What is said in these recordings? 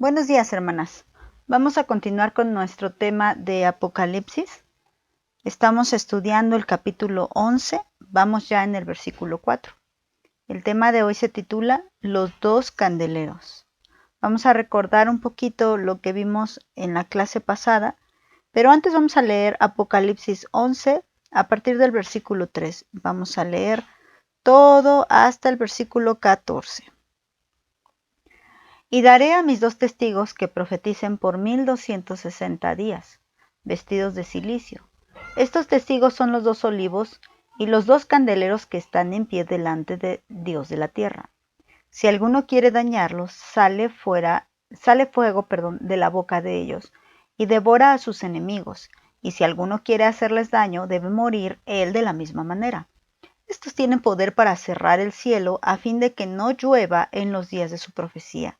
Buenos días, hermanas. Vamos a continuar con nuestro tema de Apocalipsis. Estamos estudiando el capítulo 11, vamos ya en el versículo 4. El tema de hoy se titula Los dos candeleros. Vamos a recordar un poquito lo que vimos en la clase pasada, pero antes vamos a leer Apocalipsis 11 a partir del versículo 3. Vamos a leer todo hasta el versículo 14. Y daré a mis dos testigos que profeticen por 1260 días, vestidos de cilicio. Estos testigos son los dos olivos y los dos candeleros que están en pie delante de Dios de la tierra. Si alguno quiere dañarlos, sale fuego, de la boca de ellos y devora a sus enemigos. Y si alguno quiere hacerles daño, debe morir él de la misma manera. Estos tienen poder para cerrar el cielo a fin de que no llueva en los días de su profecía.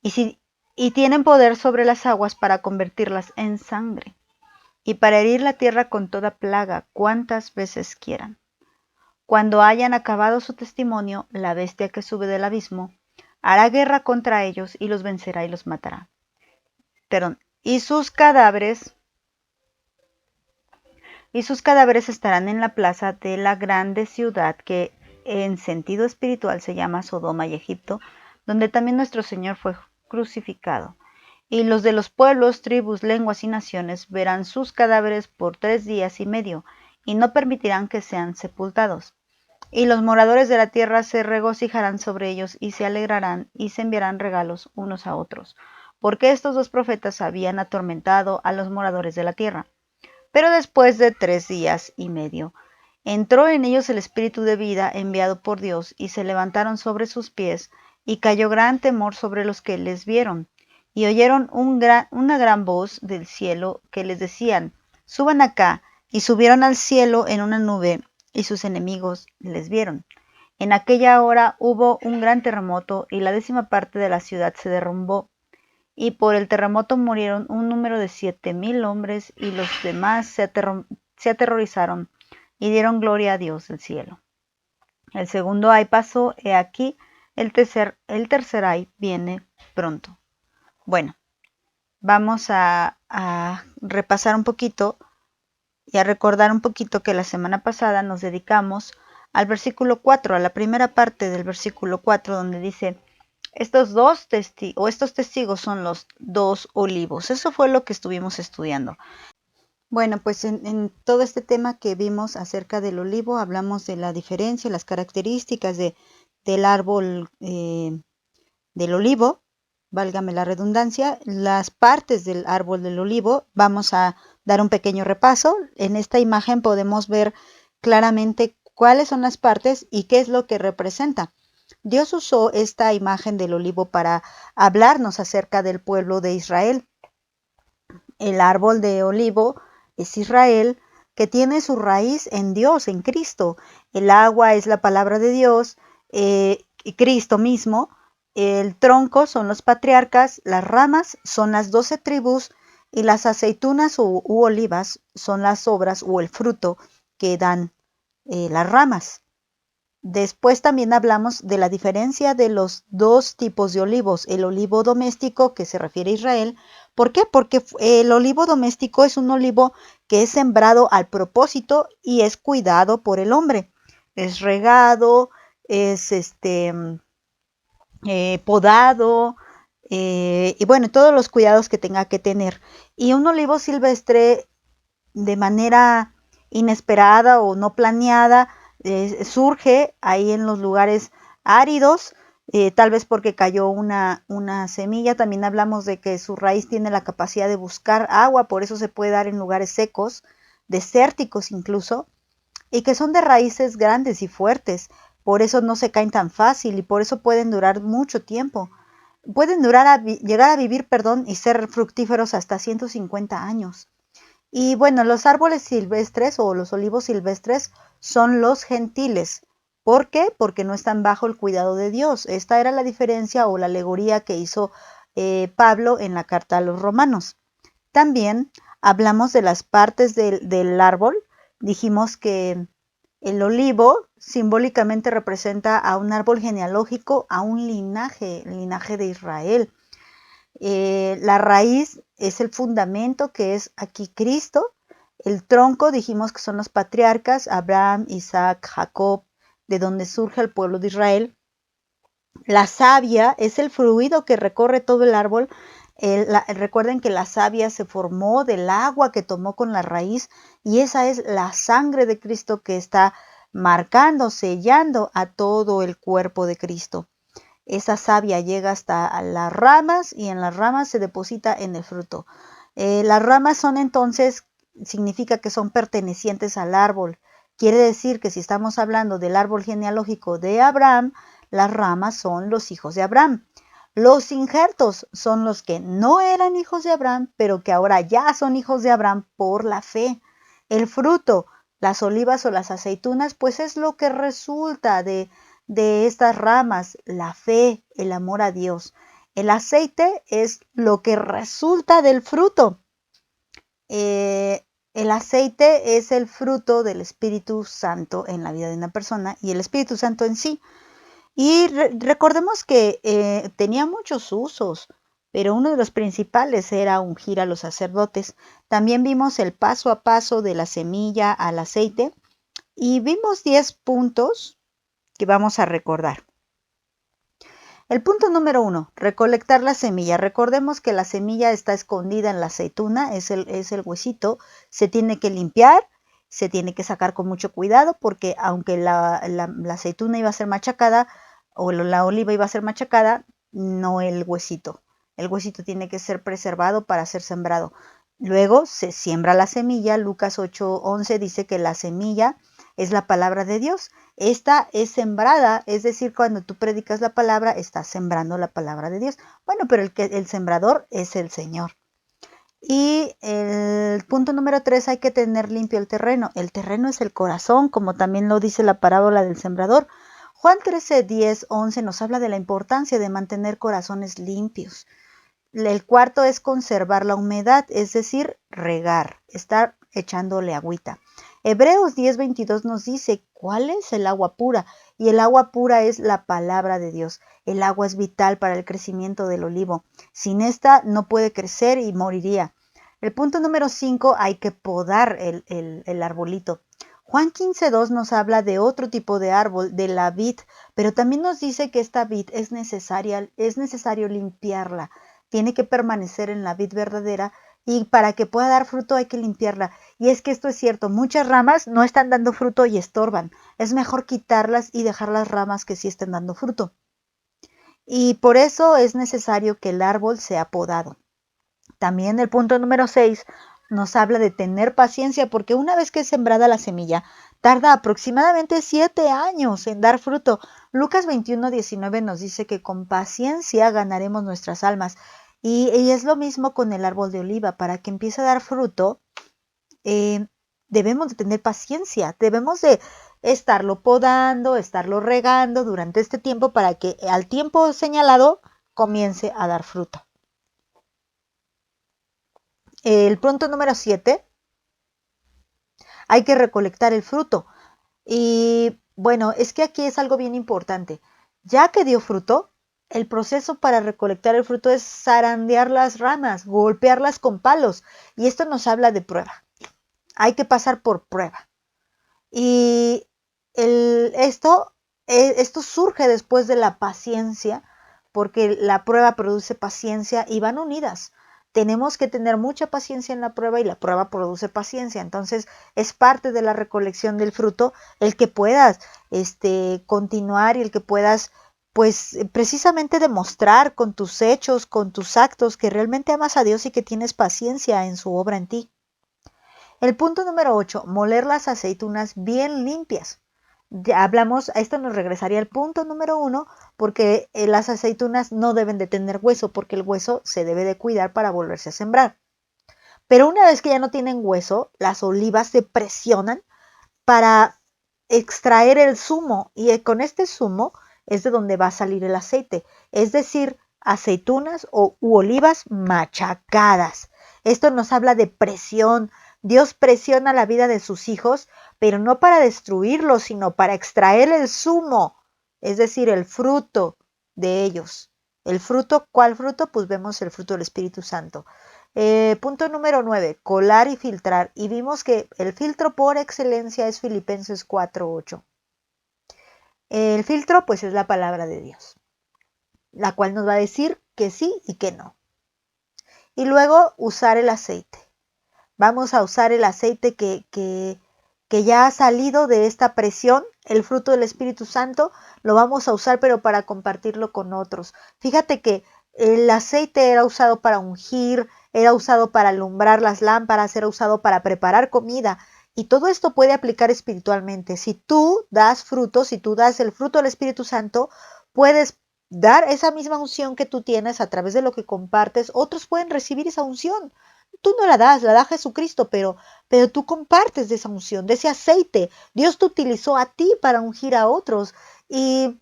Y tienen poder sobre las aguas para convertirlas en sangre, y para herir la tierra con toda plaga, cuantas veces quieran. Cuando hayan acabado su testimonio, la bestia que sube del abismo hará guerra contra ellos y los vencerá y los matará. Y sus cadáveres estarán en la plaza de la grande ciudad que en sentido espiritual se llama Sodoma y Egipto, donde también nuestro Señor fue crucificado. Y los de los pueblos, tribus, lenguas y naciones verán sus cadáveres por 3 días y medio, y no permitirán que sean sepultados. Y los moradores de la tierra se regocijarán sobre ellos, y se alegrarán, y se enviarán regalos unos a otros, porque estos dos profetas habían atormentado a los moradores de la tierra. Pero después de 3 días y medio, entró en ellos el espíritu de vida enviado por Dios, y se levantaron sobre sus pies, y cayó gran temor sobre los que les vieron. Y oyeron una gran voz del cielo que les decían: suban acá. Y subieron al cielo en una nube, y sus enemigos les vieron. En aquella hora hubo un gran terremoto, y la 10ª parte de la ciudad se derrumbó. Y por el terremoto murieron un número de 7,000 hombres, y los demás se aterrorizaron y dieron gloria a Dios del cielo. El segundo ay pasó, he aquí, el tercer ay viene pronto. Bueno, vamos a repasar un poquito y a recordar un poquito que la semana pasada nos dedicamos al versículo 4, a la primera parte del versículo 4, donde dice: estos testigos son los dos olivos. Eso fue lo que estuvimos estudiando. Bueno, pues en todo este tema que vimos acerca del olivo, hablamos de la diferencia, las características del árbol del olivo, válgame la redundancia, las partes del árbol del olivo. Vamos a dar un pequeño repaso. En esta imagen podemos ver claramente cuáles son las partes y qué es lo que representa. Dios usó esta imagen del olivo para hablarnos acerca del pueblo de Israel. El árbol de olivo es Israel, que tiene su raíz en Dios, en Cristo. El agua es la palabra de Dios, Cristo mismo. El tronco son los patriarcas, las ramas son las 12 tribus, y las aceitunas u olivas son las obras o el fruto que dan las ramas. Después también hablamos de la diferencia de los dos tipos de olivos: el olivo doméstico, que se refiere a Israel. ¿Por qué? Porque el olivo doméstico es un olivo que es sembrado al propósito y es cuidado por el hombre. Es regado, es podado, y bueno, todos los cuidados que tenga que tener. Y un olivo silvestre, de manera inesperada o no planeada, surge ahí en los lugares áridos, tal vez porque cayó una semilla. También hablamos de que su raíz tiene la capacidad de buscar agua, por eso se puede dar en lugares secos, desérticos incluso, y que son de raíces grandes y fuertes. Por eso no se caen tan fácil y por eso pueden durar mucho tiempo. Pueden llegar a vivir, y ser fructíferos hasta 150 años. Y bueno, los árboles silvestres o los olivos silvestres son los gentiles. ¿Por qué? Porque no están bajo el cuidado de Dios. Esta era la diferencia o la alegoría que hizo Pablo en la carta a los romanos. También hablamos de las partes del árbol. Dijimos que el olivo simbólicamente representa a un árbol genealógico, a un linaje de Israel. La raíz es el fundamento, que es aquí Cristo. El tronco, dijimos que son los patriarcas, Abraham, Isaac, Jacob, de donde surge el pueblo de Israel. La savia es el fluido que recorre todo el árbol. Recuerden que la savia se formó del agua que tomó con la raíz, y esa es la sangre de Cristo que está marcando, sellando a todo el cuerpo de Cristo. Esa savia llega hasta las ramas, y en las ramas se deposita en el fruto. Las ramas son entonces, significa que son pertenecientes al árbol. Quiere decir que si estamos hablando del árbol genealógico de Abraham, las ramas son los hijos de Abraham. Los injertos son los que no eran hijos de Abraham, pero que ahora ya son hijos de Abraham por la fe. El fruto, las olivas o las aceitunas, pues es lo que resulta de estas ramas, la fe, el amor a Dios. El aceite es lo que resulta del fruto. El aceite es el fruto del Espíritu Santo en la vida de una persona, y el Espíritu Santo en sí. Y recordemos que tenía muchos usos, pero uno de los principales era ungir a los sacerdotes. También vimos el paso a paso de la semilla al aceite, y vimos 10 puntos que vamos a recordar. El punto número 1, recolectar la semilla. Recordemos que la semilla está escondida en la aceituna, es el huesito. Se tiene que limpiar, se tiene que sacar con mucho cuidado, porque aunque la aceituna iba a ser machacada, o la oliva iba a ser machacada, no el huesito. El huesito tiene que ser preservado para ser sembrado. Luego se siembra la semilla. Lucas 8:11 dice que la semilla es la palabra de Dios. Esta es sembrada, es decir, cuando tú predicas la palabra, estás sembrando la palabra de Dios. Bueno, pero el sembrador es el Señor. Y el punto número 3, hay que tener limpio el terreno. El terreno es el corazón, como también lo dice la parábola del sembrador. Juan 13:10-11 nos habla de la importancia de mantener corazones limpios. El cuarto es conservar la humedad, es decir, regar, estar echándole agüita. Hebreos 10:22 nos dice cuál es el agua pura, y el agua pura es la palabra de Dios. El agua es vital para el crecimiento del olivo. Sin esta no puede crecer y moriría. El punto número 5, hay que podar el arbolito. Juan 15:2 nos habla de otro tipo de árbol, de la vid, pero también nos dice que esta vid es necesario limpiarla. Tiene que permanecer en la vid verdadera, y para que pueda dar fruto hay que limpiarla. Y es que esto es cierto, muchas ramas no están dando fruto y estorban. Es mejor quitarlas y dejar las ramas que sí estén dando fruto. Y por eso es necesario que el árbol sea podado. También el punto número 6 nos habla de tener paciencia, porque una vez que es sembrada la semilla, tarda aproximadamente 7 años en dar fruto. Lucas 21:19 nos dice que con paciencia ganaremos nuestras almas. Y es lo mismo con el árbol de oliva. Para que empiece a dar fruto, debemos de tener paciencia. Debemos de estarlo podando, estarlo regando durante este tiempo, para que al tiempo señalado comience a dar fruto. El punto número 7, hay que recolectar el fruto. Y bueno, es que aquí es algo bien importante. Ya que dio fruto, el proceso para recolectar el fruto es zarandear las ramas, golpearlas con palos. Y esto nos habla de prueba. Hay que pasar por prueba. Y esto surge después de la paciencia, porque la prueba produce paciencia y van unidas. Tenemos que tener mucha paciencia en la prueba, y la prueba produce paciencia. Entonces es parte de la recolección del fruto el que puedas continuar, y el que puedas pues precisamente demostrar con tus hechos, con tus actos, que realmente amas a Dios y que tienes paciencia en su obra en ti. El punto número 8, moler las aceitunas bien limpias. Ya hablamos, a esto nos regresaría al punto número 1, porque las aceitunas no deben de tener hueso, porque el hueso se debe de cuidar para volverse a sembrar. Pero una vez que ya no tienen hueso, las olivas se presionan para extraer el zumo, y con este zumo es de donde va a salir el aceite, es decir, aceitunas u olivas machacadas. Esto nos habla de presión. Dios presiona la vida de sus hijos, pero no para destruirlos, sino para extraer el zumo, es decir, el fruto de ellos. El fruto, ¿cuál fruto? Pues vemos el fruto del Espíritu Santo. Punto número 9, colar y filtrar. Y vimos que el filtro por excelencia es Filipenses 4:8. El filtro pues es la palabra de Dios, la cual nos va a decir que sí y que no. Y luego usar el aceite. Vamos a usar el aceite que ya ha salido de esta presión, el fruto del Espíritu Santo, lo vamos a usar pero para compartirlo con otros. Fíjate que el aceite era usado para ungir, era usado para alumbrar las lámparas, era usado para preparar comida. Y todo esto puede aplicar espiritualmente. Si tú das fruto, si tú das el fruto del Espíritu Santo, puedes dar esa misma unción que tú tienes a través de lo que compartes. Otros pueden recibir esa unción. Tú no la da Jesucristo, pero tú compartes de esa unción, de ese aceite. Dios te utilizó a ti para ungir a otros y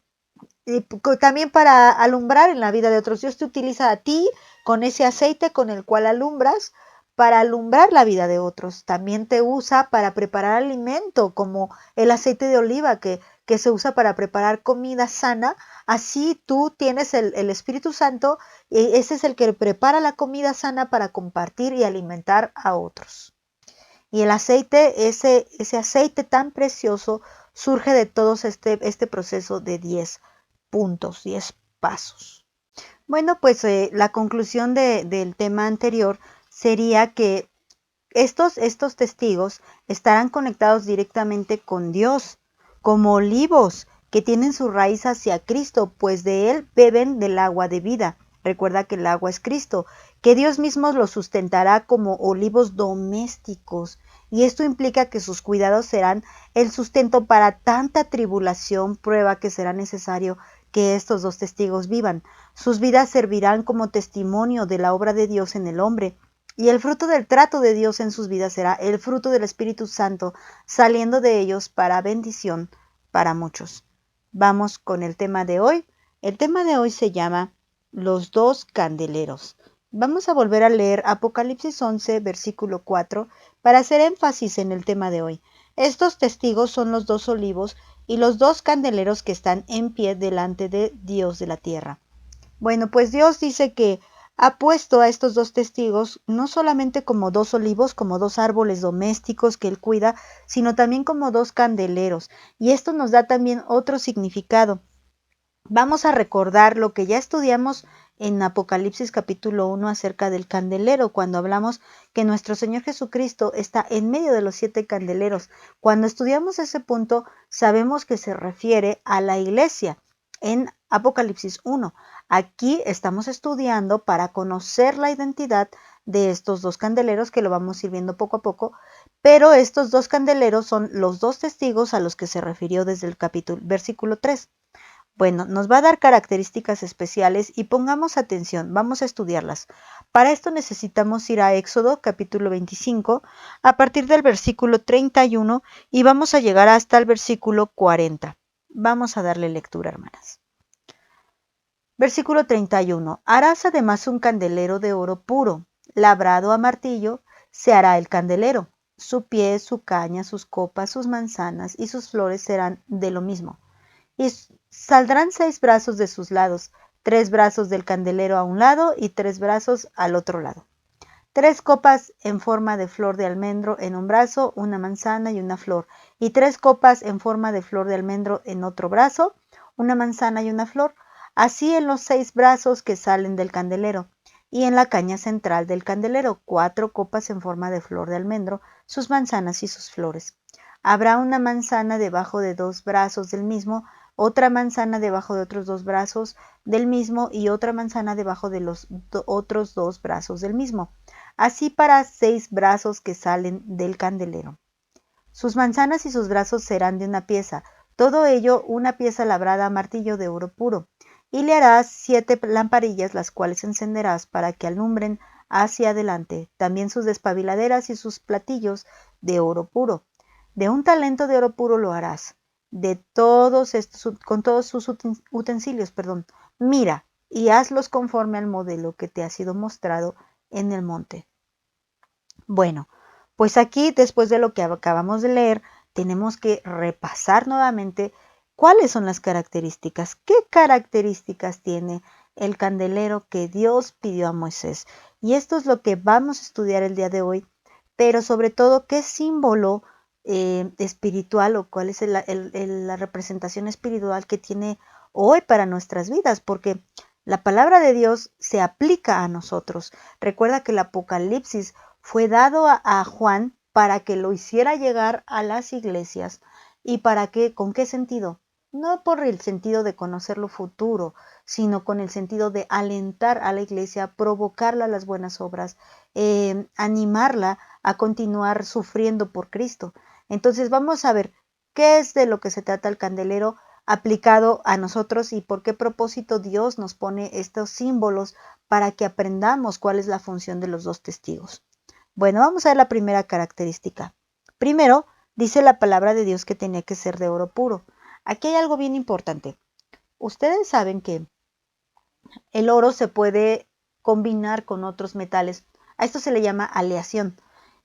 también para alumbrar en la vida de otros. Dios te utiliza a ti con ese aceite con el cual alumbras para alumbrar la vida de otros. También te usa para preparar alimento, como el aceite de oliva que se usa para preparar comida sana. Así tú tienes el Espíritu Santo, y ese es el que prepara la comida sana para compartir y alimentar a otros. Y el aceite, ese aceite tan precioso, surge de todo este proceso de 10 puntos, 10 pasos. Bueno, pues la conclusión del tema anterior sería que estos testigos estarán conectados directamente con Dios, como olivos que tienen su raíz hacia Cristo, pues de Él beben del agua de vida. Recuerda que el agua es Cristo, que Dios mismo los sustentará como olivos domésticos. Y esto implica que sus cuidados serán el sustento para tanta tribulación, prueba que será necesario que estos dos testigos vivan. Sus vidas servirán como testimonio de la obra de Dios en el hombre. Y el fruto del trato de Dios en sus vidas será el fruto del Espíritu Santo saliendo de ellos para bendición para muchos. Vamos con el tema de hoy. El tema de hoy se llama Los dos candeleros. Vamos a volver a leer Apocalipsis 11, versículo 4, para hacer énfasis en el tema de hoy. Estos testigos son los dos olivos y los dos candeleros que están en pie delante de Dios de la tierra. Bueno, pues Dios dice que ha puesto a estos dos testigos no solamente como dos olivos, como dos árboles domésticos que Él cuida, sino también como dos candeleros. Y esto nos da también otro significado. Vamos a recordar lo que ya estudiamos en Apocalipsis capítulo 1 acerca del candelero, cuando hablamos que nuestro Señor Jesucristo está en medio de los 7 candeleros. Cuando estudiamos ese punto, sabemos que se refiere a la iglesia en Apocalipsis 1. Aquí estamos estudiando para conocer la identidad de estos dos candeleros, que lo vamos a ir viendo poco a poco, pero estos dos candeleros son los dos testigos a los que se refirió desde el versículo 3. Bueno, nos va a dar características especiales y pongamos atención, vamos a estudiarlas. Para esto necesitamos ir a Éxodo capítulo 25 a partir del versículo 31 y vamos a llegar hasta el versículo 40. Vamos a darle lectura, hermanas. Versículo 31. Harás además un candelero de oro puro, labrado a martillo, se hará el candelero. Su pie, su caña, sus copas, sus manzanas y sus flores serán de lo mismo. Y saldrán 6 brazos de sus lados, 3 brazos del candelero a un lado y 3 brazos al otro lado. 3 copas en forma de flor de almendro en un brazo, una manzana y una flor, y 3 copas en forma de flor de almendro en otro brazo, una manzana y una flor, así en los 6 brazos que salen del candelero. Y en la caña central del candelero, 4 copas en forma de flor de almendro, sus manzanas y sus flores. Habrá una manzana debajo de 2 brazos del mismo, otra manzana debajo de otros 2 brazos del mismo y otra manzana debajo de los otros 2 brazos del mismo. Así para 6 brazos que salen del candelero. Sus manzanas y sus brazos serán de una pieza, todo ello una pieza labrada a martillo de oro puro. Y le harás 7 lamparillas, las cuales encenderás para que alumbren hacia adelante, también sus despabiladeras y sus platillos de oro puro. De un talento de oro puro lo harás, con todos sus utensilios, Mira y hazlos conforme al modelo que te ha sido mostrado en el monte. Bueno, pues aquí, después de lo que acabamos de leer, tenemos que repasar nuevamente cuáles son las características, qué características tiene el candelero que Dios pidió a Moisés. Y esto es lo que vamos a estudiar el día de hoy, pero sobre todo qué símbolo espiritual o cuál es la representación espiritual que tiene hoy para nuestras vidas, porque la palabra de Dios se aplica a nosotros. Recuerda que el Apocalipsis fue dado a Juan para que lo hiciera llegar a las iglesias. ¿Y para qué? ¿Con qué sentido? No por el sentido de conocer lo futuro, sino con el sentido de alentar a la iglesia, provocarla a las buenas obras, animarla a continuar sufriendo por Cristo. Entonces vamos a ver qué es de lo que se trata el candelero aplicado a nosotros y por qué propósito Dios nos pone estos símbolos para que aprendamos cuál es la función de los dos testigos. Bueno, vamos a ver la primera característica. Primero, dice la palabra de Dios que tenía que ser de oro puro. Aquí hay algo bien importante. Ustedes saben que el oro se puede combinar con otros metales. A esto se le llama aleación.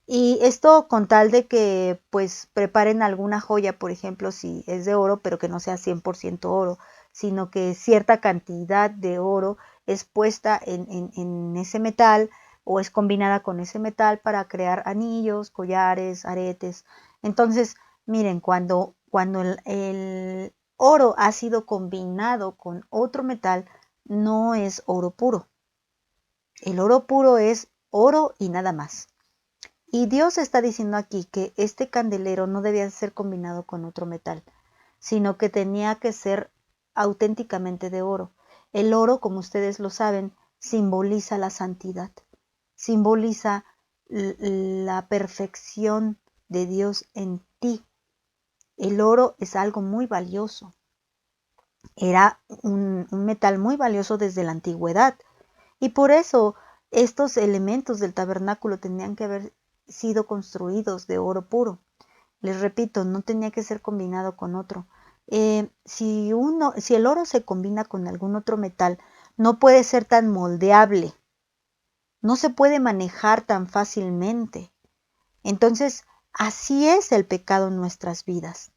Y esto con tal de que pues preparen alguna joya, por ejemplo, si es de oro, pero que no sea 100% oro, sino que cierta cantidad de oro es puesta en ese metal o es combinada con ese metal para crear anillos, collares, aretes. Entonces, miren, cuando el oro ha sido combinado con otro metal, no es oro puro. El oro puro es oro y nada más. Y Dios está diciendo aquí que este candelero no debía ser combinado con otro metal, sino que tenía que ser auténticamente de oro. El oro, como ustedes lo saben, simboliza la santidad, simboliza la perfección de Dios en ti. El oro es algo muy valioso. Era un metal muy valioso desde la antigüedad. Y por eso estos elementos del tabernáculo tenían que haber sido construidos de oro puro. Les repito, no tenía que ser combinado con otro. Si el oro se combina con algún otro metal, no puede ser tan moldeable, no se puede manejar tan fácilmente. Entonces, así es el pecado en nuestras vidas.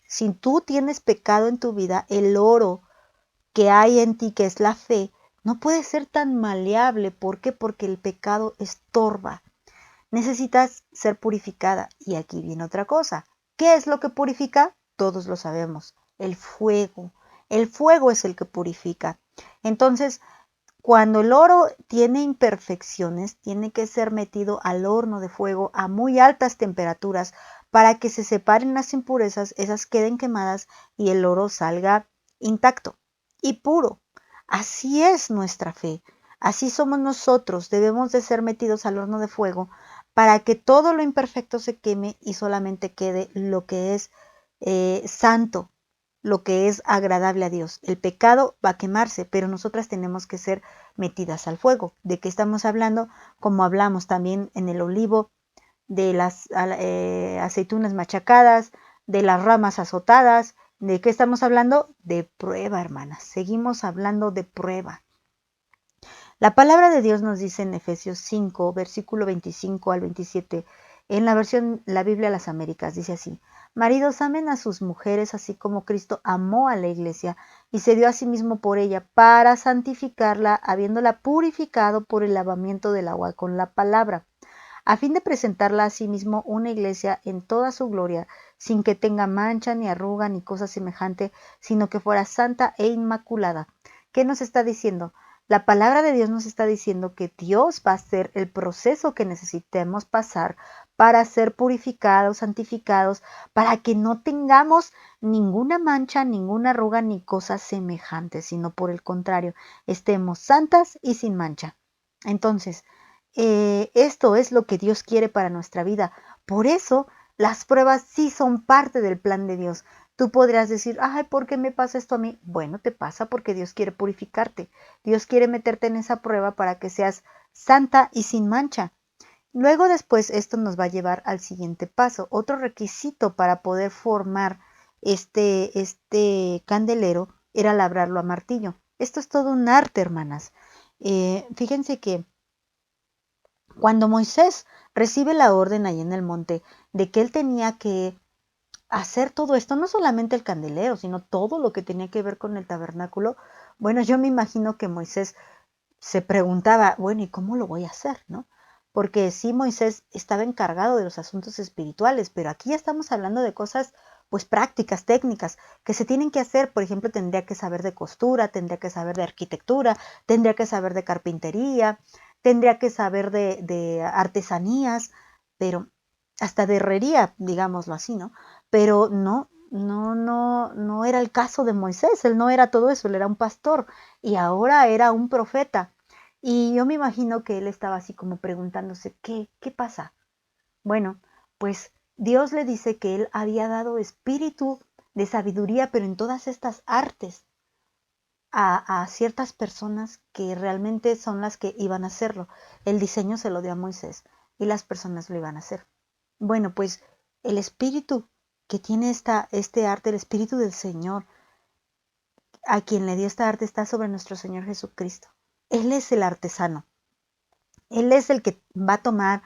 Si tú tienes pecado en tu vida, el oro que hay en ti, que es la fe, no puede ser tan maleable. ¿Por qué? Porque el pecado estorba. Necesitas ser purificada. Y aquí viene otra cosa. ¿Qué es lo que purifica? Todos lo sabemos. El fuego. El fuego es el que purifica. Entonces, cuando el oro tiene imperfecciones, tiene que ser metido al horno de fuego a muy altas temperaturas para que se separen las impurezas, esas queden quemadas y el oro salga intacto y puro. Así es nuestra fe. Así somos nosotros. Debemos de ser metidos al horno de fuego para que todo lo imperfecto se queme y solamente quede lo que es santo, lo que es agradable a Dios. El pecado va a quemarse, pero nosotras tenemos que ser metidas al fuego. ¿De qué estamos hablando? Como hablamos también en el olivo, de las aceitunas machacadas, de las ramas azotadas. ¿De qué estamos hablando? De prueba, hermanas. Seguimos hablando de prueba. La palabra de Dios nos dice en Efesios 5, versículo 25 al 27, en la versión La Biblia de las Américas, dice así: maridos, amen a sus mujeres así como Cristo amó a la iglesia y se dio a sí mismo por ella para santificarla, habiéndola purificado por el lavamiento del agua con la palabra, a fin de presentarla a sí mismo una iglesia en toda su gloria, sin que tenga mancha, ni arruga, ni cosa semejante, sino que fuera santa e inmaculada. ¿Qué nos está diciendo? La palabra de Dios nos está diciendo que Dios va a hacer el proceso que necesitemos pasar para ser purificados, santificados, para que no tengamos ninguna mancha, ninguna arruga, ni cosa semejante, sino por el contrario, estemos santas y sin mancha. Entonces, esto es lo que Dios quiere para nuestra vida. Por eso, las pruebas sí son parte del plan de Dios. Tú podrías decir, ay, ¿por qué me pasa esto a mí? Bueno, te pasa porque Dios quiere purificarte. Dios quiere meterte en esa prueba para que seas santa y sin mancha. Luego después esto nos va a llevar al siguiente paso. Otro requisito para poder formar este candelero era labrarlo a martillo. Esto es todo un arte, hermanas. Fíjense que cuando Moisés recibe la orden ahí en el monte de que él tenía que hacer todo esto, no solamente el candelero, sino todo lo que tenía que ver con el tabernáculo, Bueno, yo me imagino que Moisés se preguntaba, bueno, ¿y cómo lo voy a hacer, no? Porque sí, Moisés estaba encargado de los asuntos espirituales, pero aquí ya estamos hablando de cosas, pues prácticas, técnicas, que se tienen que hacer. Por ejemplo, tendría que saber de costura, tendría que saber de arquitectura, tendría que saber de carpintería, tendría que saber de artesanías, pero hasta de herrería, digámoslo así, ¿no? Pero no era el caso de Moisés. Él no era todo eso, él era un pastor y ahora era un profeta. Y yo me imagino que él estaba así como preguntándose, ¿qué pasa? Bueno, pues Dios le dice que él había dado espíritu de sabiduría, pero en todas estas artes, a ciertas personas que realmente son las que iban a hacerlo. El diseño se lo dio a Moisés y las personas lo iban a hacer. Bueno, pues el espíritu que tiene este arte, el espíritu del Señor, a quien le dio esta arte, está sobre nuestro Señor Jesucristo. Él es el artesano. Él es el que va a tomar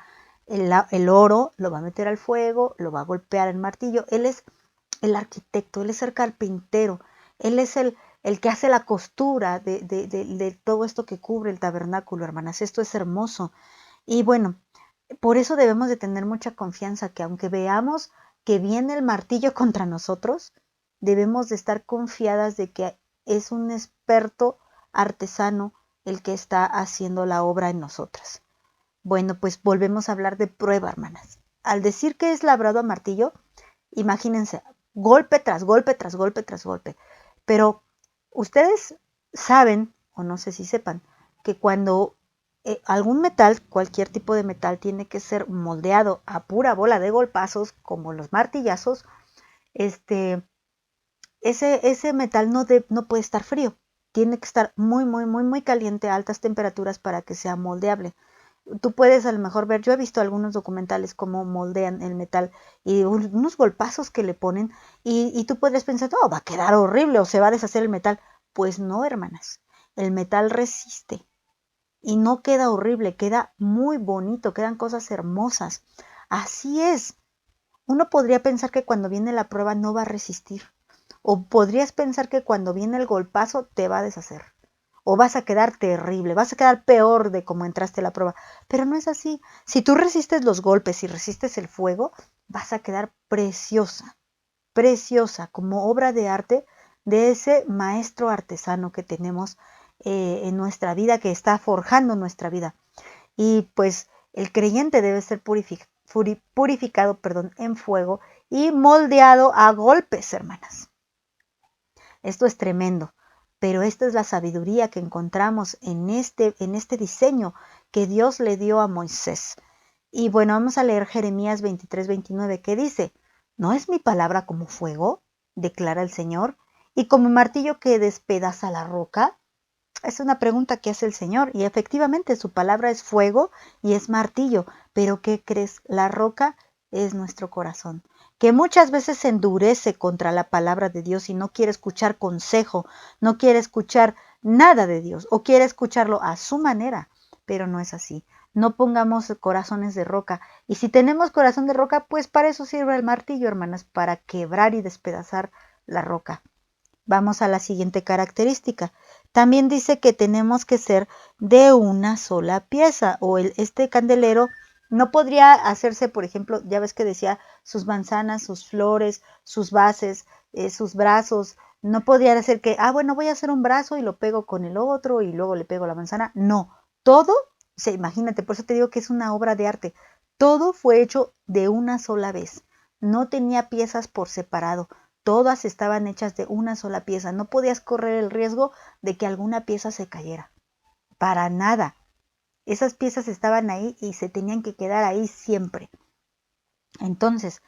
el oro, lo va a meter al fuego, lo va a golpear el martillo. Él es el arquitecto, él es el carpintero, él es el que hace la costura de todo esto que cubre el tabernáculo, hermanas. Esto es hermoso. Y bueno, por eso debemos de tener mucha confianza, que aunque veamos que viene el martillo contra nosotros, debemos de estar confiadas de que es un experto artesano el que está haciendo la obra en nosotras. Bueno, pues volvemos a hablar de prueba, hermanas. Al decir que es labrado a martillo, imagínense, golpe tras golpe, tras golpe, tras golpe. Pero ustedes saben, o no sé si sepan, que cuando algún metal, cualquier tipo de metal, tiene que ser moldeado a pura bola de golpazos, como los martillazos, ese metal no puede estar frío. Tiene que estar muy, muy, muy, muy caliente a altas temperaturas para que sea moldeable. Tú puedes a lo mejor ver, yo he visto algunos documentales cómo moldean el metal y unos golpazos que le ponen y tú puedes pensar, oh, va a quedar horrible o se va a deshacer el metal. Pues no, hermanas, el metal resiste y no queda horrible, queda muy bonito, quedan cosas hermosas. Así es. Uno podría pensar que cuando viene la prueba no va a resistir. O podrías pensar que cuando viene el golpazo te va a deshacer. O vas a quedar terrible, vas a quedar peor de cómo entraste a la prueba. Pero no es así. Si tú resistes los golpes y resistes el fuego, vas a quedar preciosa, preciosa, como obra de arte de ese maestro artesano que tenemos en nuestra vida, que está forjando nuestra vida. Y pues el creyente debe ser purificado, en fuego y moldeado a golpes, hermanas. Esto es tremendo, pero esta es la sabiduría que encontramos en este diseño que Dios le dio a Moisés. Y bueno, vamos a leer Jeremías 23:29, que dice, ¿no es mi palabra como fuego? Declara el Señor, y como martillo que despedaza la roca. Es una pregunta que hace el Señor y efectivamente su palabra es fuego y es martillo, pero ¿qué crees? La roca es nuestro corazón, que muchas veces se endurece contra la palabra de Dios y no quiere escuchar consejo, no quiere escuchar nada de Dios o quiere escucharlo a su manera, pero no es así. No pongamos corazones de roca. Y si tenemos corazón de roca, pues para eso sirve el martillo, hermanas, para quebrar y despedazar la roca. Vamos a la siguiente característica. También dice que tenemos que ser de una sola pieza o este candelero no podría hacerse, por ejemplo, ya ves que decía sus manzanas, sus flores, sus bases, sus brazos. No podría ser que, bueno, voy a hacer un brazo y lo pego con el otro y luego le pego la manzana. No, todo, imagínate, por eso te digo que es una obra de arte. Todo fue hecho de una sola vez. No tenía piezas por separado. Todas estaban hechas de una sola pieza. No podías correr el riesgo de que alguna pieza se cayera. Para nada. Esas piezas estaban ahí y se tenían que quedar ahí siempre. Entonces,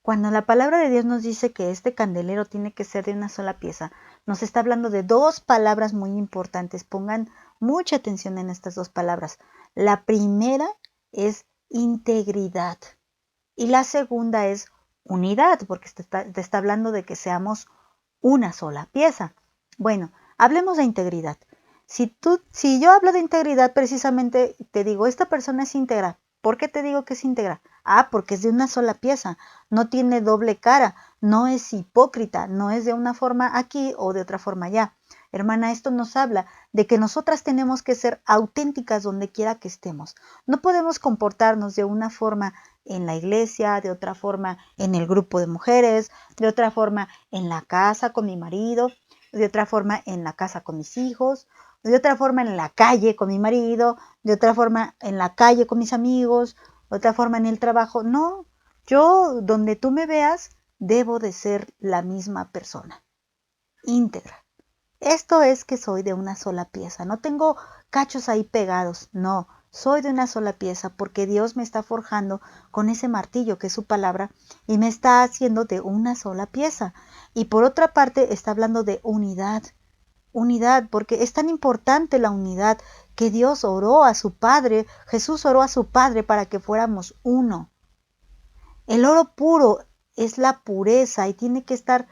cuando la palabra de Dios nos dice que este candelero tiene que ser de una sola pieza, nos está hablando de dos palabras muy importantes. Pongan mucha atención en estas dos palabras. La primera es integridad y la segunda es unidad, porque te está hablando de que seamos una sola pieza. Bueno, hablemos de integridad. Si yo hablo de integridad, precisamente te digo, esta persona es íntegra. ¿Por qué te digo que es íntegra? Porque es de una sola pieza, no tiene doble cara, no es hipócrita, no es de una forma aquí o de otra forma allá. Hermana, esto nos habla de que nosotras tenemos que ser auténticas donde quiera que estemos. No podemos comportarnos de una forma en la iglesia, de otra forma en el grupo de mujeres, de otra forma en la casa con mi marido, de otra forma en la casa con mis hijos, de otra forma en la calle con mi marido, de otra forma en la calle con mis amigos, de otra forma en el trabajo. No, yo donde tú me veas debo de ser la misma persona, íntegra. Esto es que soy de una sola pieza, no tengo cachos ahí pegados, no, soy de una sola pieza porque Dios me está forjando con ese martillo que es su palabra y me está haciendo de una sola pieza. Y por otra parte está hablando de unidad, unidad, porque es tan importante la unidad que Dios oró a su Padre, Jesús oró a su Padre para que fuéramos uno. El oro puro es la pureza y tiene que estar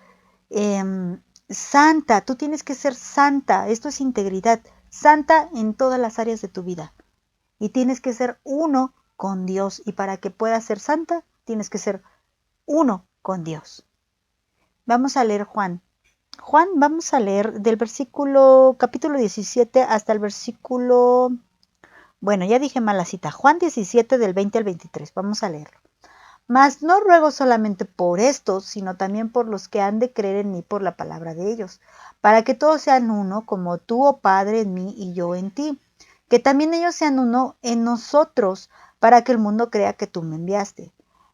santa, tú tienes que ser santa, esto es integridad, santa en todas las áreas de tu vida. Y tienes que ser uno con Dios. Y para que puedas ser santa, tienes que ser uno con Dios. Vamos a leer Juan. Juan, vamos a leer del versículo, capítulo 17 hasta el versículo, bueno, ya dije mal la cita, Juan 17 del 20 al 23, vamos a leerlo. Mas no ruego solamente por estos, sino también por los que han de creer en mí por la palabra de ellos, para que todos sean uno, como tú, oh Padre, en mí y yo en ti, que también ellos sean uno en nosotros, para que el mundo crea que tú me enviaste.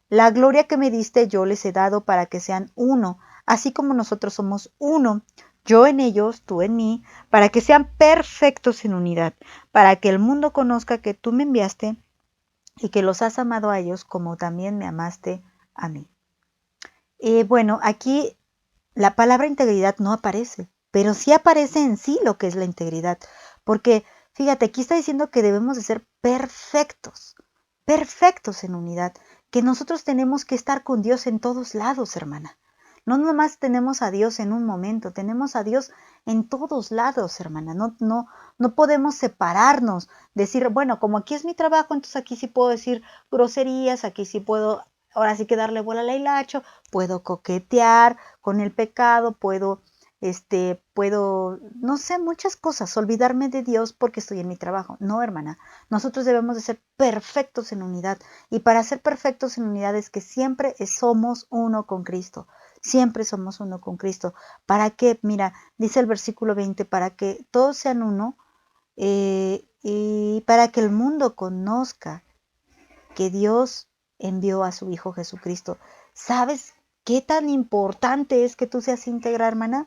La gloria que me diste yo les he dado para que sean uno, así como nosotros somos uno, yo en ellos, tú en mí, para que sean perfectos en unidad, para que el mundo conozca que tú me enviaste y que los has amado a ellos como también me amaste a mí. Bueno, aquí la palabra integridad no aparece, pero sí aparece en sí lo que es la integridad, porque fíjate, aquí está diciendo que debemos de ser perfectos, perfectos en unidad, que nosotros tenemos que estar con Dios en todos lados, hermana. No nomás tenemos a Dios en un momento, tenemos a Dios en todos lados, hermana. No podemos separarnos, decir, bueno, como aquí es mi trabajo, entonces aquí sí puedo decir groserías, aquí sí puedo, ahora sí que darle bola al hilacho, puedo coquetear con el pecado, puedo, no sé, muchas cosas, olvidarme de Dios porque estoy en mi trabajo. No, hermana, nosotros debemos de ser perfectos en unidad. Y para ser perfectos en unidad es que siempre somos uno con Cristo. Siempre somos uno con Cristo. ¿Para qué? Mira, dice el versículo 20, para que todos sean uno y para que el mundo conozca que Dios envió a su Hijo Jesucristo. ¿Sabes qué tan importante es que tú seas íntegra, hermana?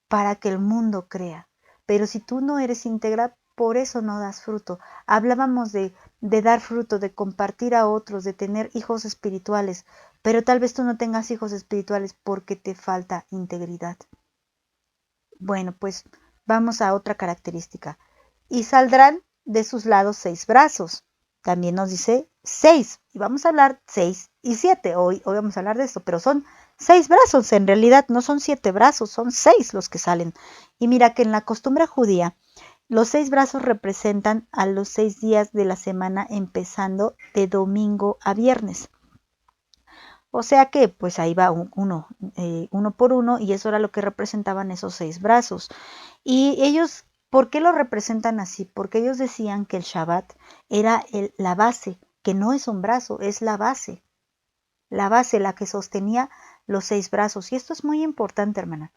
Para que el mundo crea. Pero si tú no eres íntegra, por eso no das fruto. Hablábamos de dar fruto, de compartir a otros, de tener hijos espirituales, pero tal vez tú no tengas hijos espirituales porque te falta integridad. Bueno, pues vamos a otra característica. Y saldrán de sus lados 6 brazos. También nos dice 6. Y vamos a hablar 6 y 7. Hoy vamos a hablar de esto, pero son 6 brazos. En realidad no son 7 brazos, son 6 los que salen. Y mira que en la costumbre judía, los 6 brazos representan a los 6 días de la semana empezando de domingo a viernes. O sea que pues ahí va uno por uno y eso era lo que representaban esos 6 brazos. Y ellos, ¿por qué lo representan así? Porque ellos decían que el Shabbat era la base, que no es un brazo, es la base, la que sostenía los 6 brazos. Y esto es muy importante, hermana.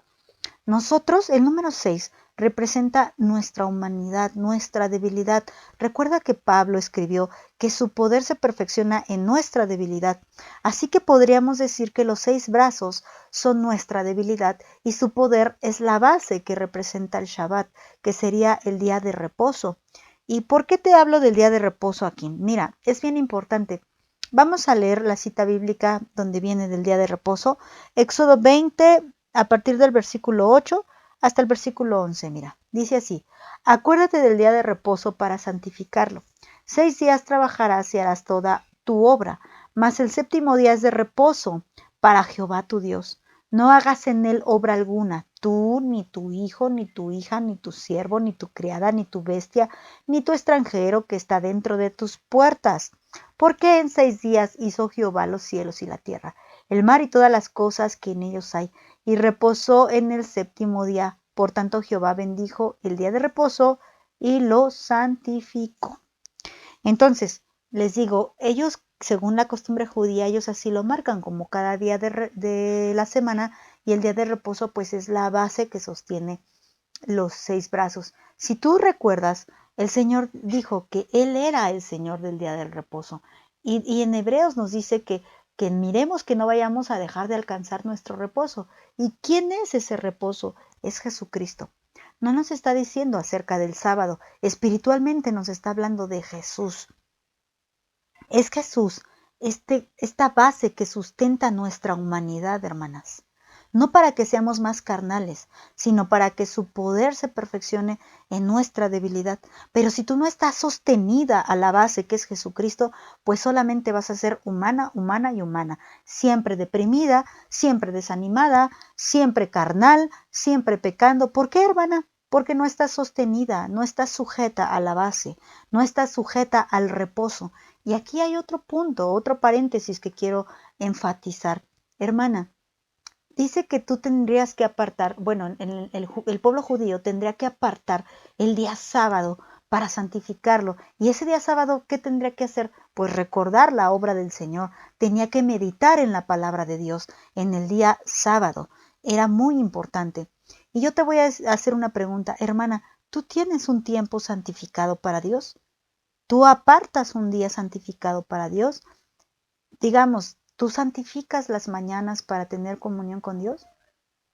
Nosotros, el número 6, representa nuestra humanidad, nuestra debilidad. Recuerda que Pablo escribió que su poder se perfecciona en nuestra debilidad. Así que podríamos decir que los 6 brazos son nuestra debilidad y su poder es la base que representa el Shabbat, que sería el día de reposo. ¿Y por qué te hablo del día de reposo aquí? Mira, es bien importante. Vamos a leer la cita bíblica donde viene del día de reposo. Éxodo 20, a partir del versículo 8 hasta el versículo 11, mira, dice así: acuérdate del día de reposo para santificarlo. 6 días trabajarás y harás toda tu obra, mas el séptimo día es de reposo para Jehová tu Dios. No hagas en él obra alguna, tú, ni tu hijo, ni tu hija, ni tu siervo, ni tu criada, ni tu bestia, ni tu extranjero que está dentro de tus puertas. Porque en 6 días hizo Jehová los cielos y la tierra, el mar y todas las cosas que en ellos hay, y reposó en el séptimo día. Por tanto, Jehová bendijo el día de reposo y lo santificó. Entonces, les digo, ellos, según la costumbre judía, ellos así lo marcan como cada día de la semana, y el día de reposo pues es la base que sostiene los 6 brazos. Si tú recuerdas, el Señor dijo que Él era el Señor del día del reposo. Y en Hebreos nos dice que miremos que no vayamos a dejar de alcanzar nuestro reposo. ¿Y quién es ese reposo? Es Jesucristo. No nos está diciendo acerca del sábado, espiritualmente nos está hablando de Jesús. Es Jesús, esta base que sustenta nuestra humanidad, hermanas. No para que seamos más carnales, sino para que su poder se perfeccione en nuestra debilidad. Pero si tú no estás sostenida a la base que es Jesucristo, pues solamente vas a ser humana, humana y humana. Siempre deprimida, siempre desanimada, siempre carnal, siempre pecando. ¿Por qué, hermana? Porque no estás sostenida, no estás sujeta a la base, no estás sujeta al reposo. Y aquí hay otro punto, otro paréntesis que quiero enfatizar. Hermana, dice que tú tendrías que apartar, bueno, el pueblo judío tendría que apartar el día sábado para santificarlo. Y ese día sábado, ¿qué tendría que hacer? Pues recordar la obra del Señor. Tenía que meditar en la palabra de Dios en el día sábado. Era muy importante. Y yo te voy a hacer una pregunta, hermana, ¿tú tienes un tiempo santificado para Dios? ¿Tú apartas un día santificado para Dios? Digamos, ¿tú santificas las mañanas para tener comunión con Dios?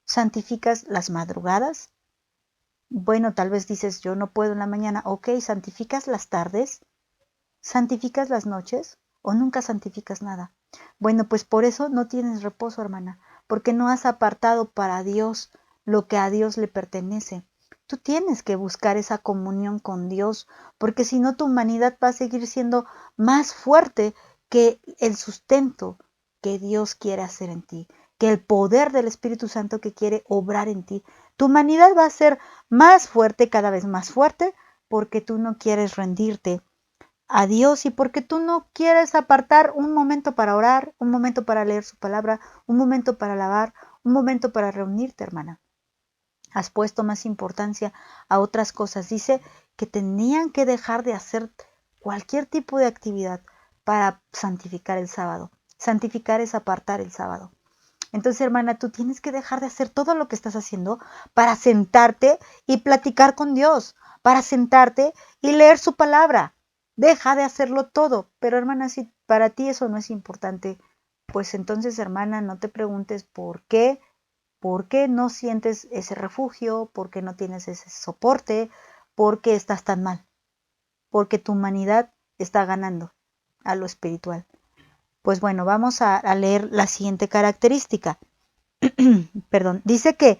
¿Santificas las madrugadas? Bueno, tal vez dices, yo no puedo en la mañana. Ok, ¿santificas las tardes? ¿Santificas las noches? ¿O nunca santificas nada? Bueno, pues por eso no tienes reposo, hermana, porque no has apartado para Dios lo que a Dios le pertenece. Tú tienes que buscar esa comunión con Dios, porque si no tu humanidad va a seguir siendo más fuerte que el sustento que Dios quiere hacer en ti, que el poder del Espíritu Santo que quiere obrar en ti. Tu humanidad va a ser más fuerte, cada vez más fuerte, porque tú no quieres rendirte a Dios y porque tú no quieres apartar un momento para orar, un momento para leer su palabra, un momento para alabar, un momento para reunirte, hermana. Has puesto más importancia a otras cosas. Dice que tenían que dejar de hacer cualquier tipo de actividad para santificar el sábado. Santificar es apartar el sábado. Entonces, hermana, tú tienes que dejar de hacer todo lo que estás haciendo para sentarte y platicar con Dios, para sentarte y leer su palabra. Deja de hacerlo todo. Pero, hermana, si para ti eso no es importante, pues entonces, hermana, no te preguntes por qué no sientes ese refugio, por qué no tienes ese soporte, por qué estás tan mal. Porque tu humanidad está ganando a lo espiritual. Pues bueno, vamos a leer la siguiente característica. Perdón, dice que,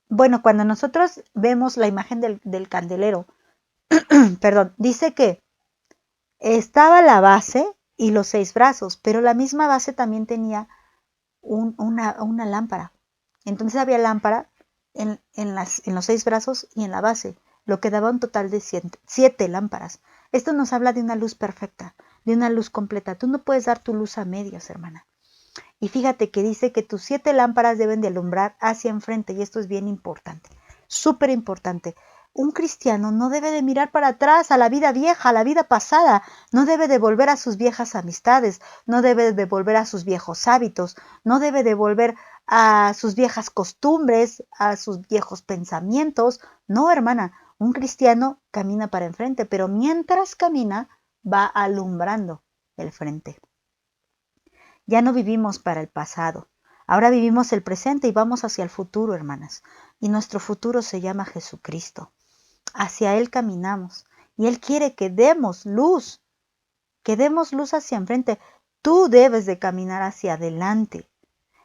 bueno, cuando nosotros vemos la imagen del candelero, perdón, dice que estaba la base y los 6 brazos, pero la misma base también tenía una lámpara. Entonces había lámpara en los 6 brazos y en la base, lo que daba un total de 7 lámparas. Esto nos habla de una luz perfecta, de una luz completa. Tú no puedes dar tu luz a medias, hermana. Y fíjate que dice que tus 7 lámparas deben de alumbrar hacia enfrente, y esto es bien importante, súper importante. Un cristiano no debe de mirar para atrás a la vida vieja, a la vida pasada, no debe de volver a sus viejas amistades, no debe de volver a sus viejos hábitos, no debe de volver a sus viejas costumbres, a sus viejos pensamientos. No, hermana, un cristiano camina para enfrente, pero mientras camina va alumbrando el frente. Ya no vivimos para el pasado, ahora vivimos el presente y vamos hacia el futuro, hermanas. Y nuestro futuro se llama Jesucristo. Hacia Él caminamos y Él quiere que demos luz hacia enfrente. Tú debes de caminar hacia adelante,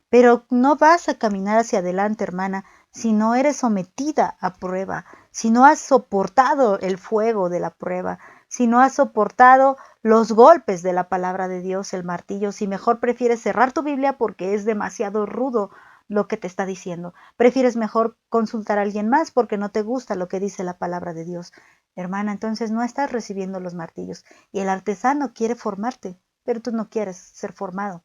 pero no vas a caminar hacia adelante, hermana, si no eres sometida a prueba, si no has soportado el fuego de la prueba, si no has soportado los golpes de la palabra de Dios, el martillo, si mejor prefieres cerrar tu Biblia porque es demasiado rudo lo que te está diciendo. Prefieres mejor consultar a alguien más porque no te gusta lo que dice la palabra de Dios. Hermana, entonces no estás recibiendo los martillos y el artesano quiere formarte, pero tú no quieres ser formado.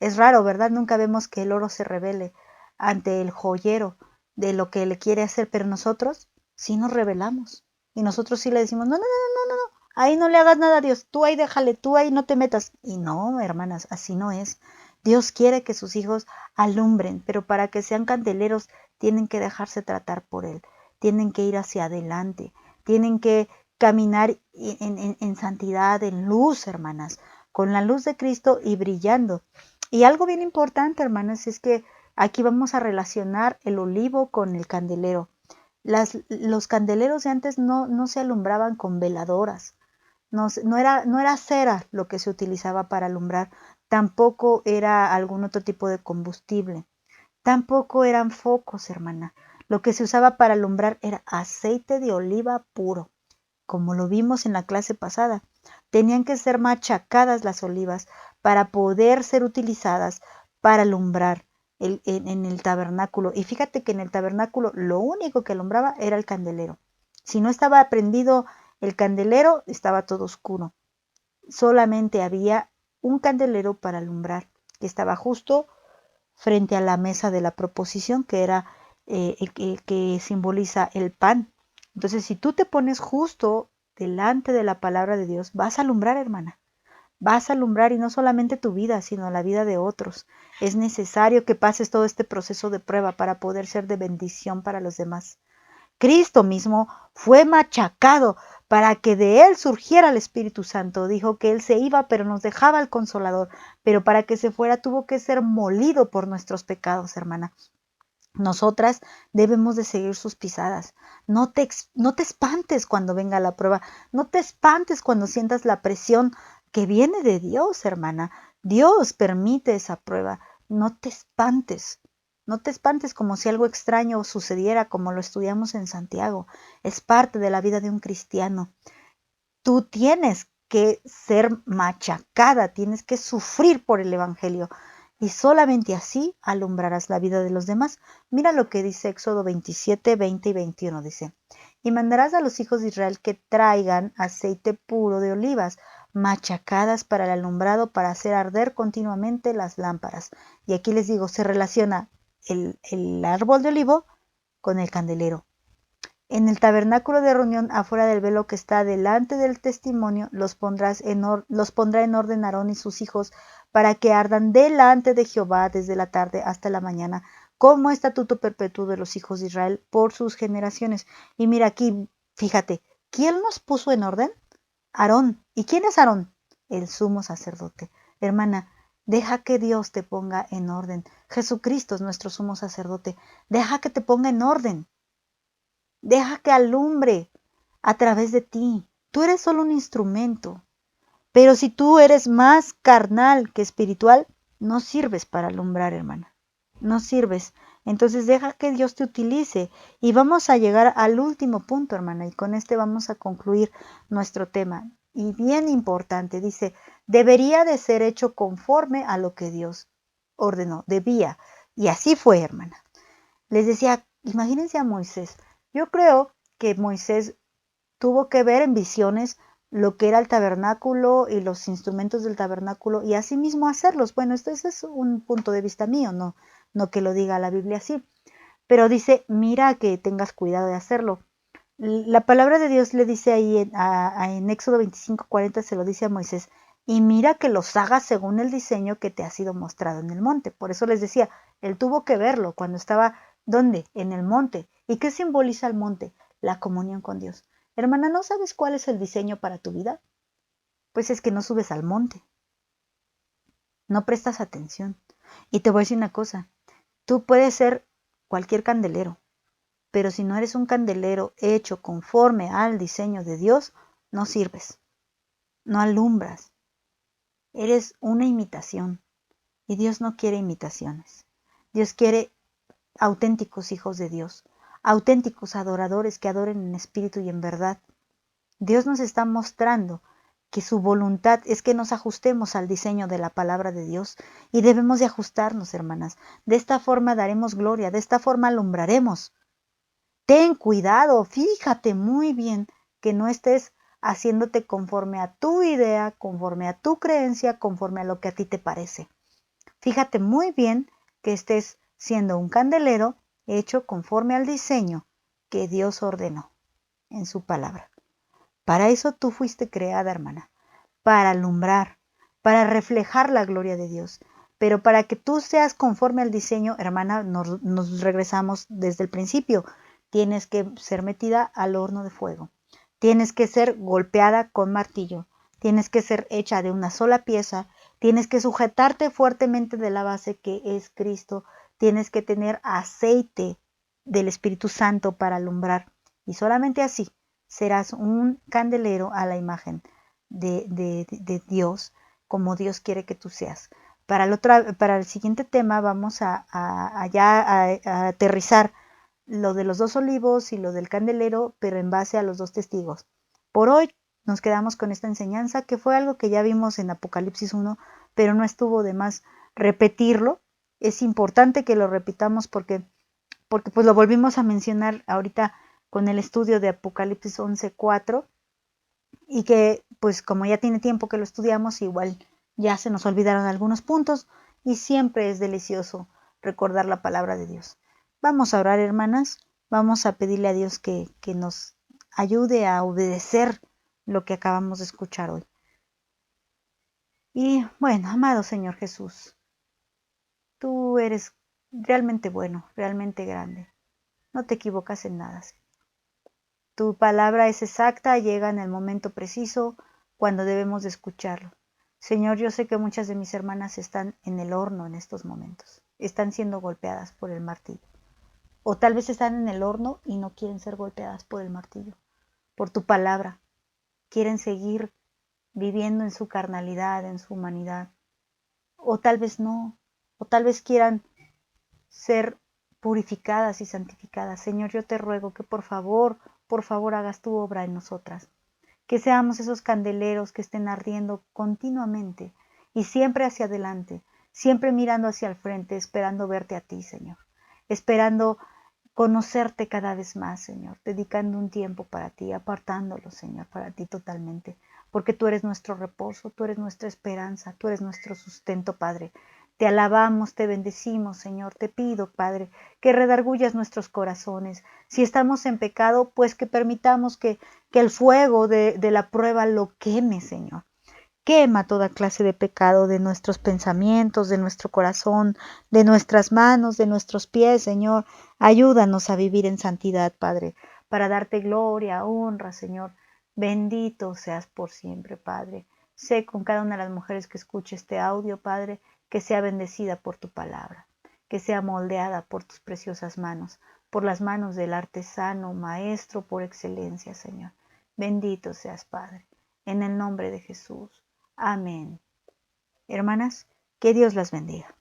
Es raro, ¿verdad? Nunca vemos que el oro se revele ante el joyero. de lo que le quiere hacer, pero nosotros sí nos rebelamos. Y nosotros sí le decimos, no, no, no, no, no, no, ahí no le hagas nada a Dios, tú ahí déjale, tú ahí no te metas. Y no, hermanas, así no es. Dios quiere que sus hijos alumbren, pero para que sean candeleros tienen que dejarse tratar por Él, tienen que ir hacia adelante, tienen que caminar en santidad, en luz, hermanas, con la luz de Cristo y brillando. Y algo bien importante, hermanas, es que aquí vamos a relacionar el olivo con el candelero. Los candeleros de antes no se alumbraban con veladoras, no era cera lo que se utilizaba para alumbrar, tampoco era algún otro tipo de combustible, tampoco eran focos, hermana. Lo que se usaba para alumbrar era aceite de oliva puro, como lo vimos en la clase pasada. Tenían que ser machacadas las olivas para poder ser utilizadas para alumbrar en el tabernáculo. Y fíjate que en el tabernáculo lo único que alumbraba era el candelero. Si no estaba prendido el candelero, estaba todo oscuro. Solamente había un candelero para alumbrar, que estaba justo frente a la mesa de la proposición, que era el que simboliza el pan. Entonces, si tú te pones justo delante de la palabra de Dios, vas a alumbrar, hermana. Vas a alumbrar y no solamente tu vida, sino la vida de otros. Es necesario que pases todo este proceso de prueba para poder ser de bendición para los demás. Cristo mismo fue machacado para que de él surgiera el Espíritu Santo. Dijo que él se iba, pero nos dejaba el Consolador. Pero para que se fuera tuvo que ser molido por nuestros pecados, hermana. Nosotras debemos de seguir sus pisadas. No te espantes cuando venga la prueba. No te espantes cuando sientas la presión que viene de Dios, hermana. Dios permite esa prueba. No te espantes. No te espantes como si algo extraño sucediera, como lo estudiamos en Santiago. Es parte de la vida de un cristiano. Tú tienes que ser machacada, tienes que sufrir por el Evangelio y solamente así alumbrarás la vida de los demás. Mira lo que dice Éxodo 27, 20 y 21, dice, y mandarás a los hijos de Israel que traigan aceite puro de olivas, machacadas para el alumbrado, para hacer arder continuamente las lámparas. Y aquí les digo, se relaciona el árbol de olivo con el candelero. En el tabernáculo de reunión, afuera del velo que está delante del testimonio, los pondrá en orden Aarón y sus hijos, para que ardan delante de Jehová desde la tarde hasta la mañana, como estatuto perpetuo de los hijos de Israel por sus generaciones. Y mira aquí, fíjate, ¿quién nos puso en orden? Aarón. ¿Y quién es Aarón? El sumo sacerdote. Hermana, deja que Dios te ponga en orden. Jesucristo es nuestro sumo sacerdote. Deja que te ponga en orden. Deja que alumbre a través de ti. Tú eres solo un instrumento. Pero si tú eres más carnal que espiritual, no sirves para alumbrar, hermana. No sirves. Entonces deja que Dios te utilice. Y vamos a llegar al último punto, hermana. Y con este vamos a concluir nuestro tema. Y bien importante, dice, debería de ser hecho conforme a lo que Dios ordenó. Debía. Y así fue, hermana. Les decía, imagínense a Moisés. Yo creo que Moisés tuvo que ver en visiones lo que era el tabernáculo y los instrumentos del tabernáculo y asimismo hacerlos. Bueno, esto es un punto de vista mío, no que lo diga la Biblia así. Pero dice, mira que tengas cuidado de hacerlo. La palabra de Dios le dice ahí en Éxodo 25:40, se lo dice a Moisés, y mira que los hagas según el diseño que te ha sido mostrado en el monte. Por eso les decía, él tuvo que verlo cuando estaba, ¿dónde? En el monte. ¿Y qué simboliza el monte? La comunión con Dios. Hermana, ¿no sabes cuál es el diseño para tu vida? Pues es que no subes al monte, no prestas atención. Y te voy a decir una cosa, tú puedes ser cualquier candelero, pero si no eres un candelero hecho conforme al diseño de Dios, no sirves, no alumbras, eres una imitación. Y Dios no quiere imitaciones. Dios quiere auténticos hijos de Dios, auténticos adoradores que adoren en espíritu y en verdad. Dios nos está mostrando que su voluntad es que nos ajustemos al diseño de la palabra de Dios y debemos de ajustarnos, hermanas. De esta forma daremos gloria, de esta forma alumbraremos. Ten cuidado, fíjate muy bien que no estés haciéndote conforme a tu idea, conforme a tu creencia, conforme a lo que a ti te parece. Fíjate muy bien que estés siendo un candelero hecho conforme al diseño que Dios ordenó en su palabra. Para eso tú fuiste creada, hermana, para alumbrar, para reflejar la gloria de Dios. Pero para que tú seas conforme al diseño, hermana, nos regresamos desde el principio. Tienes que ser metida al horno de fuego. Tienes que ser golpeada con martillo. Tienes que ser hecha de una sola pieza. Tienes que sujetarte fuertemente de la base que es Cristo. Tienes que tener aceite del Espíritu Santo para alumbrar. Y solamente así serás un candelero a la imagen de Dios, como Dios quiere que tú seas. Para el siguiente tema vamos a aterrizar lo de los 2 olivos y lo del candelero, pero en base a los 2 testigos. Por hoy nos quedamos con esta enseñanza, que fue algo que ya vimos en Apocalipsis 1, pero no estuvo de más repetirlo. Es importante que lo repitamos porque pues lo volvimos a mencionar ahorita con el estudio de Apocalipsis 11:4, y que pues como ya tiene tiempo que lo estudiamos, igual ya se nos olvidaron algunos puntos, y siempre es delicioso recordar la palabra de Dios. Vamos a orar, hermanas, vamos a pedirle a Dios que nos ayude a obedecer lo que acabamos de escuchar hoy. Y bueno, amado Señor Jesús, tú eres realmente bueno, realmente grande. No te equivocas en nada, Señor. Tu palabra es exacta, llega en el momento preciso cuando debemos de escucharlo. Señor, yo sé que muchas de mis hermanas están en el horno en estos momentos, están siendo golpeadas por el martillo. O tal vez están en el horno y no quieren ser golpeadas por el martillo, por tu palabra. Quieren seguir viviendo en su carnalidad, en su humanidad. O tal vez no, o tal vez quieran ser purificadas y santificadas. Señor, yo te ruego que por favor hagas tu obra en nosotras. Que seamos esos candeleros que estén ardiendo continuamente y siempre hacia adelante, siempre mirando hacia el frente, esperando verte a ti, Señor. Esperando conocerte cada vez más, Señor, dedicando un tiempo para ti, apartándolo, Señor, para ti totalmente, porque tú eres nuestro reposo, tú eres nuestra esperanza, tú eres nuestro sustento, Padre. Te alabamos, te bendecimos, Señor. Te pido, Padre, que redargullas nuestros corazones. Si estamos en pecado, pues que permitamos que el fuego de la prueba lo queme, Señor. Quema toda clase de pecado de nuestros pensamientos, de nuestro corazón, de nuestras manos, de nuestros pies, Señor. Ayúdanos a vivir en santidad, Padre, para darte gloria, honra, Señor. Bendito seas por siempre, Padre. Sé con cada una de las mujeres que escuche este audio, Padre, que sea bendecida por tu palabra, que sea moldeada por tus preciosas manos, por las manos del artesano, maestro por excelencia, Señor. Bendito seas, Padre, en el nombre de Jesús. Amén. Hermanas, que Dios las bendiga.